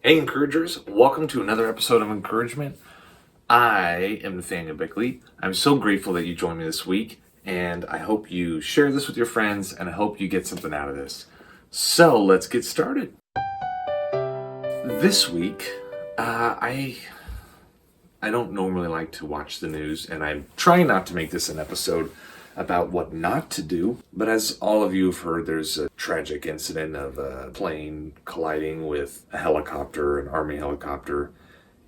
Hey encouragers, welcome to another episode of Encouragement. I am Nathaniel Bickley. I'm so grateful that you joined me this week, and I hope you share this with your friends, and I hope you get something out of this. So let's get started. This week, I don't normally like to watch the news, and I'm trying not to make this an episode about what not to do. But as all of you have heard, there's a tragic incident of a plane colliding with a helicopter, an Army helicopter,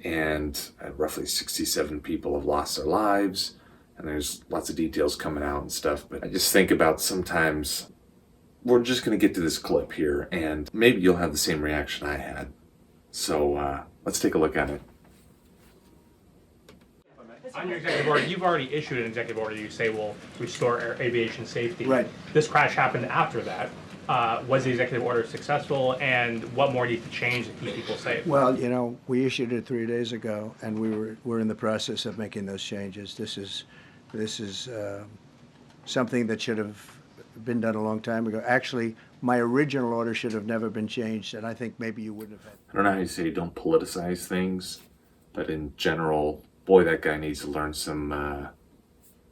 and roughly 67 people have lost their lives. And there's lots of details coming out and stuff. But I just think about sometimes we're just going to get to this clip here, and maybe you'll have the same reaction I had. So let's take a look at it. On your executive order, you've already issued an executive order. You say will restore aviation safety. Right. This crash happened after that. Was the executive order successful, and what more needs to change to keep people safe? Well, we issued it 3 days ago, and we're in the process of making those changes. This is something that should have been done a long time ago. Actually, my original order should have never been changed, and I think maybe you wouldn't have had. I don't know how you say don't politicize things, but in general, boy, that guy needs to learn some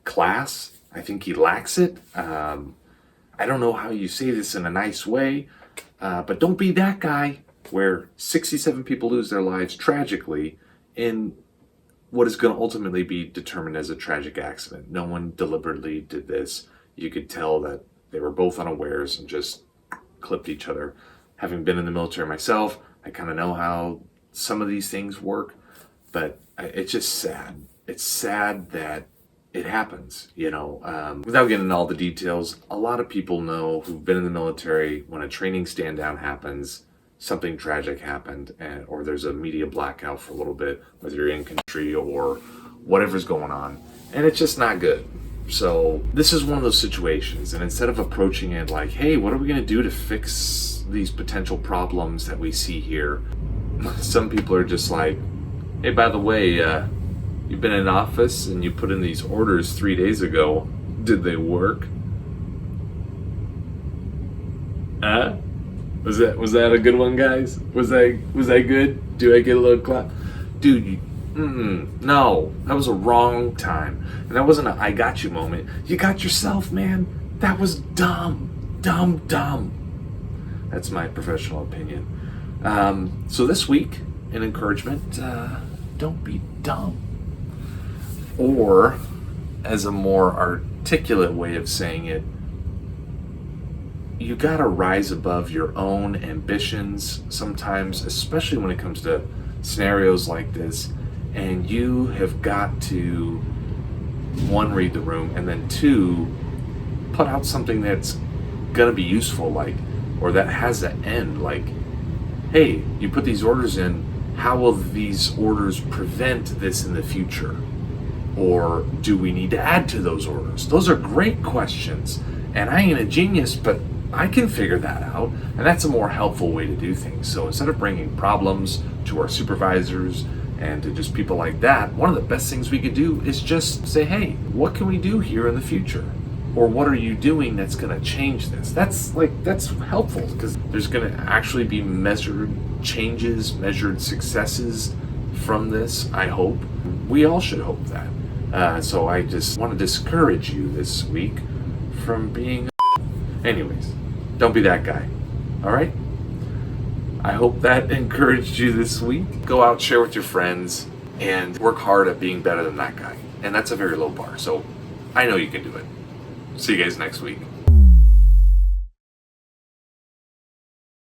class. I think he lacks it. I don't know how you say this in a nice way, but don't be that guy where 67 people lose their lives tragically in what is going to ultimately be determined as a tragic accident. No one deliberately did this. You could tell that they were both unawares and just clipped each other. Having been in the military myself, I kind of know how some of these things work, but it's just sad. It's sad that it happens, without getting into all the details. A lot of people know who've been in the military, when a training stand down happens, something tragic happened, or there's a media blackout for a little bit, whether you're in country or whatever's going on, and it's just not good. So this is one of those situations, and instead of approaching it like, hey, what are we going to do to fix these potential problems that we see here, some people are just like, hey, by the way, you've been in office and you put in these orders 3 days ago. Did they work? Was that a good one, guys? Was I good? Do I get a little clap? Dude, no, that was a wrong time. And that wasn't a I got you moment. You got yourself, man. That was dumb. That's my professional opinion. So this week, in encouragement, don't be dumb. Or, as a more articulate way of saying it, you gotta rise above your own ambitions sometimes, especially when it comes to scenarios like this, and you have got to, one, read the room, and then two, put out something that's gonna be useful, or that has an end, hey, you put these orders in, how will these orders prevent this in the future? Or do we need to add to those orders? Those are great questions. And I ain't a genius, but I can figure that out. And that's a more helpful way to do things. So instead of bringing problems to our supervisors and to just people like that, one of the best things we could do is just say, hey, what can we do here in the future? Or what are you doing that's going to change this? That's helpful, because there's going to actually be measured changes, measured successes from this, I hope. We all should hope that. So I just want to discourage you this week from being anyways, don't be that guy. All right? I hope that encouraged you this week. Go out, share with your friends, and work hard at being better than that guy. And that's a very low bar. So I know you can do it. See you guys next week.